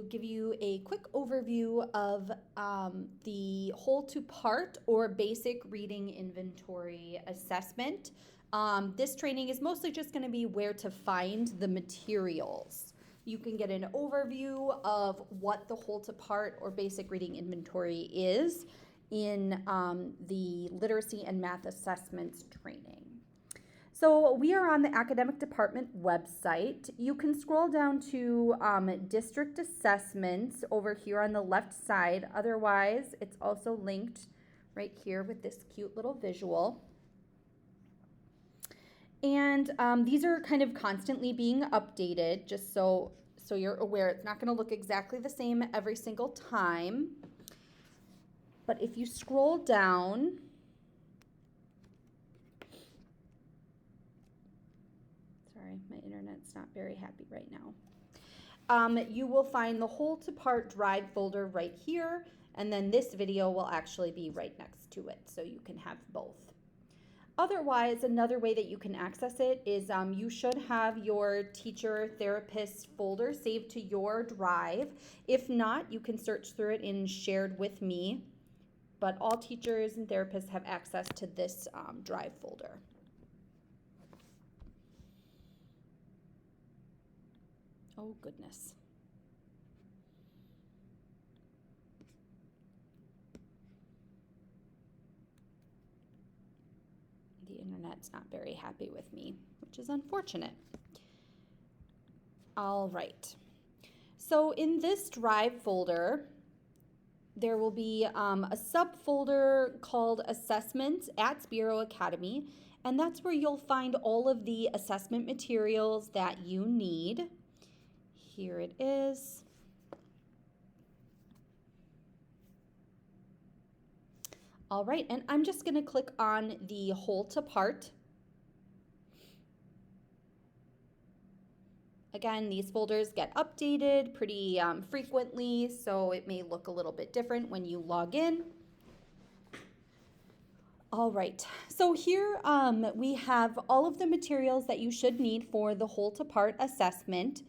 give you a quick overview of the whole to part or basic reading inventory assessment. This training is mostly just going to be where to find the materials. You can get an overview of what the whole to part or basic reading inventory is in the literacy and math assessments training. So we are on the academic department website. You can scroll down to district assessments over here on the left side. Otherwise, it's also linked right here with this cute little visual. And these are kind of constantly being updated, just so you're aware. It's not going to look exactly the same every single time. But if you scroll down, sorry, my internet's not very happy right now. You will find the whole to part drive folder right here, and then this video will actually be right next to it, so you can have both. Otherwise, another way that you can access it is you should have your teacher therapist folder saved to your drive. If not, you can search through it in shared with me, but all teachers and therapists have access to this drive folder. Oh, goodness. The internet's not very happy with me, which is unfortunate. All right. So in this drive folder, there will be a subfolder called Assessments at Spiro Academy, and that's where you'll find all of the assessment materials that you need. Here it is. All right, and I'm just going to click on the whole to part. Again, these folders get updated pretty frequently, so it may look a little bit different when you log in. All right, so here we have all of the materials that you should need for the whole to part assessment.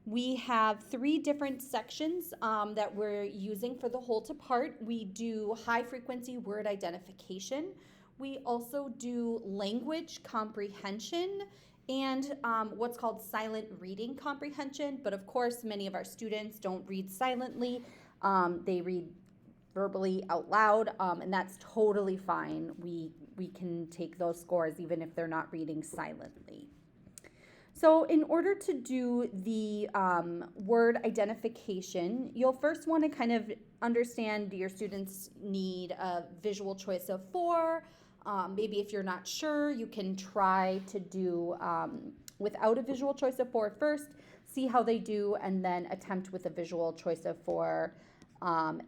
We have 3 different sections that we're using for the whole to part. We do high frequency word identification. We also do language comprehension and what's called silent reading comprehension. But of course, many of our students don't read silently. They read verbally out loud, and that's totally fine. We can take those scores even if they're not reading silently. So in order to do the word identification, you'll first want to kind of understand your students need a visual choice of 4. Maybe if you're not sure, you can try to do without a visual choice of 4 first, see how they do, and then attempt with a visual choice of 4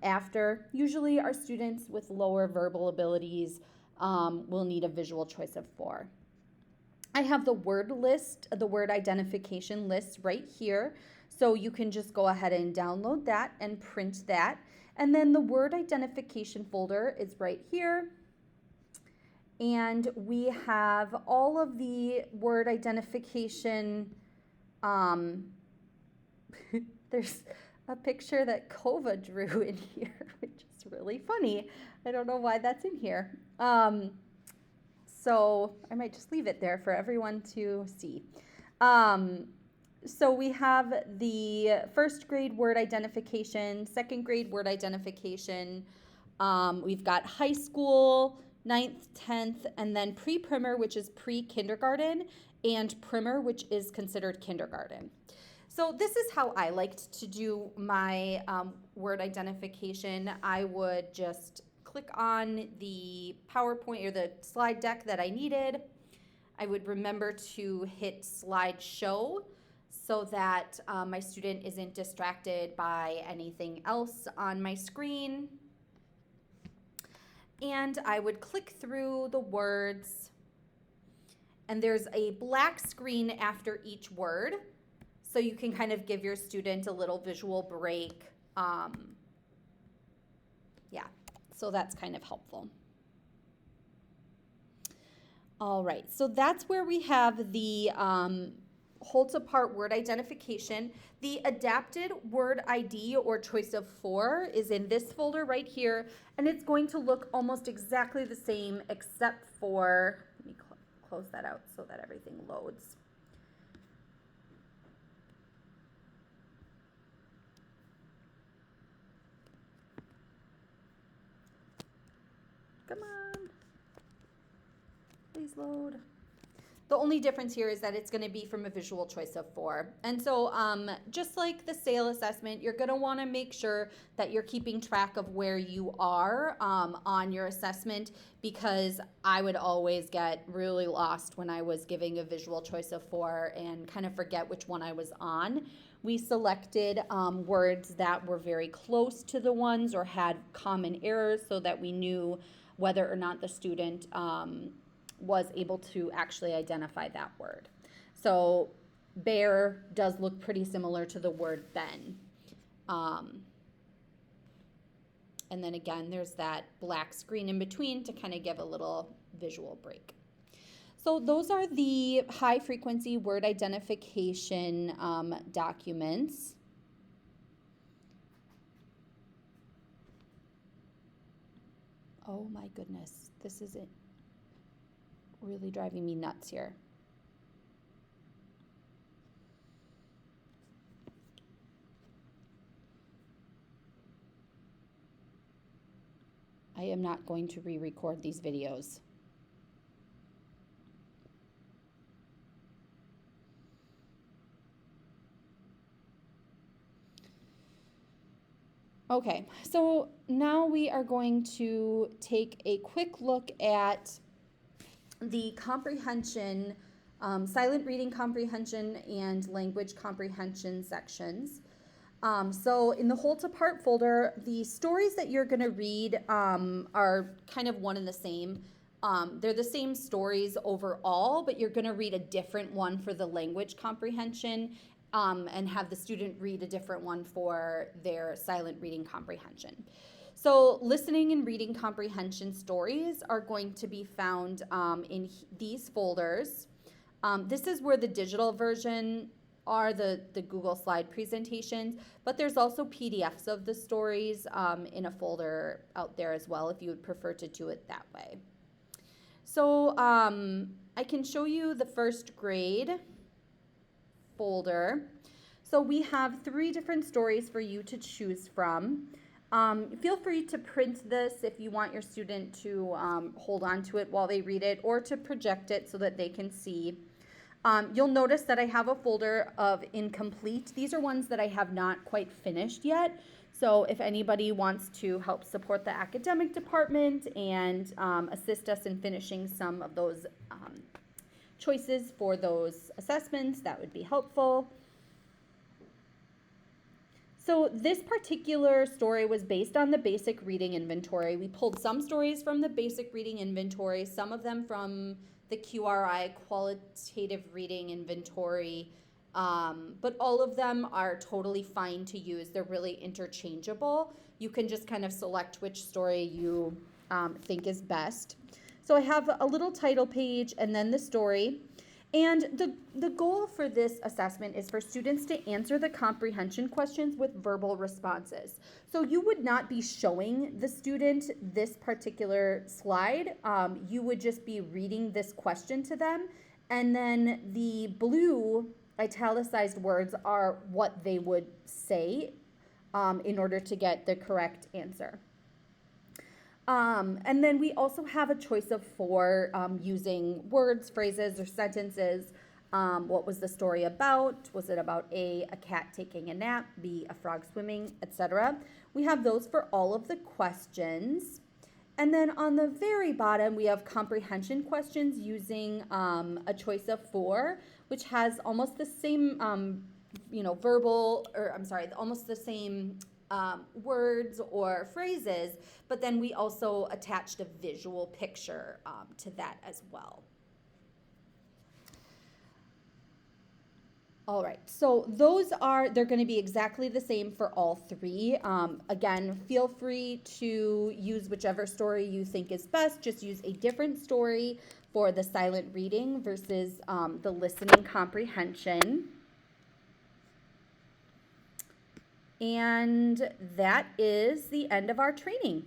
after. Usually our students with lower verbal abilities will need a visual choice of 4. I have the word list, the word identification list right here. So you can just go ahead and download that and print that. And then the word identification folder is right here. And we have all of the word identification. There's a picture that Kova drew in here, which is really funny. I don't know why that's in here. So I might just leave it there for everyone to see. So we have the first grade word identification, second grade word identification. We've got high school, 9th, 10th, and then pre-primer, which is pre-kindergarten, and primer, which is considered kindergarten. So this is how I liked to do my word identification. I would just click on the PowerPoint or the slide deck that I needed. I would remember to hit slideshow so that my student isn't distracted by anything else on my screen. And I would click through the words, and there's a black screen after each word, so you can kind of give your student a little visual break. Yeah, so that's kind of helpful. All right, so that's where we have the holds apart word identification. The adapted word ID or choice of 4 is in this folder right here, and it's going to look almost exactly the same except for, let me close that out so that everything loads. Come on, please load. The only difference here is that it's going to be from a visual choice of 4. And so just like the SAIL assessment, you're going to want to make sure that you're keeping track of where you are on your assessment, because I would always get really lost when I was giving a visual choice of 4 and kind of forget which one I was on. We selected words that were very close to the ones or had common errors so that we knew whether or not the student was able to actually identify that word. So bear does look pretty similar to the word Ben. And then again, there's that black screen in between to kind of give a little visual break. So those are the high frequency word identification documents. Oh my goodness, this is it. Really driving me nuts here. I am not going to re-record these videos. Okay, so now we are going to take a quick look at the comprehension, silent reading comprehension and language comprehension sections. So in the Hold to Part folder, the stories that you're going to read are kind of one and the same. They're the same stories overall, but you're going to read a different one for the language comprehension and have the student read a different one for their silent reading comprehension. So listening and reading comprehension stories are going to be found in these folders. This is where the digital version are the Google slide presentations, but there's also PDFs of the stories in a folder out there as well if you would prefer to do it that way. So I can show you the first grade folder. So we have 3 different stories for you to choose from. Feel free to print this if you want your student to hold on to it while they read it, or to project it so that they can see. You'll notice that I have a folder of incomplete. These are ones that I have not quite finished yet. So if anybody wants to help support the academic department and assist us in finishing some of those choices for those assessments, that would be helpful. So this particular story was based on the basic reading inventory. We pulled some stories from the basic reading inventory, some of them from the QRI qualitative reading inventory, but all of them are totally fine to use. They're really interchangeable. You can just kind of select which story you think is best. So I have a little title page and then the story. And the goal for this assessment is for students to answer the comprehension questions with verbal responses. So you would not be showing the student this particular slide. You would just be reading this question to them. And then the blue italicized words are what they would say in order to get the correct answer. And then we also have a choice of 4 using words, phrases, or sentences. What was the story about? Was it about A, a cat taking a nap, B, a frog swimming, etc.? We have those for all of the questions. And then on the very bottom, we have comprehension questions using a choice of 4, which has almost the same, almost the same words or phrases, but then we also attached a visual picture to that as well. All right, so they're going to be exactly the same for all three. Again, feel free to use whichever story you think is best. Just use a different story for the silent reading versus the listening comprehension. And that is the end of our training.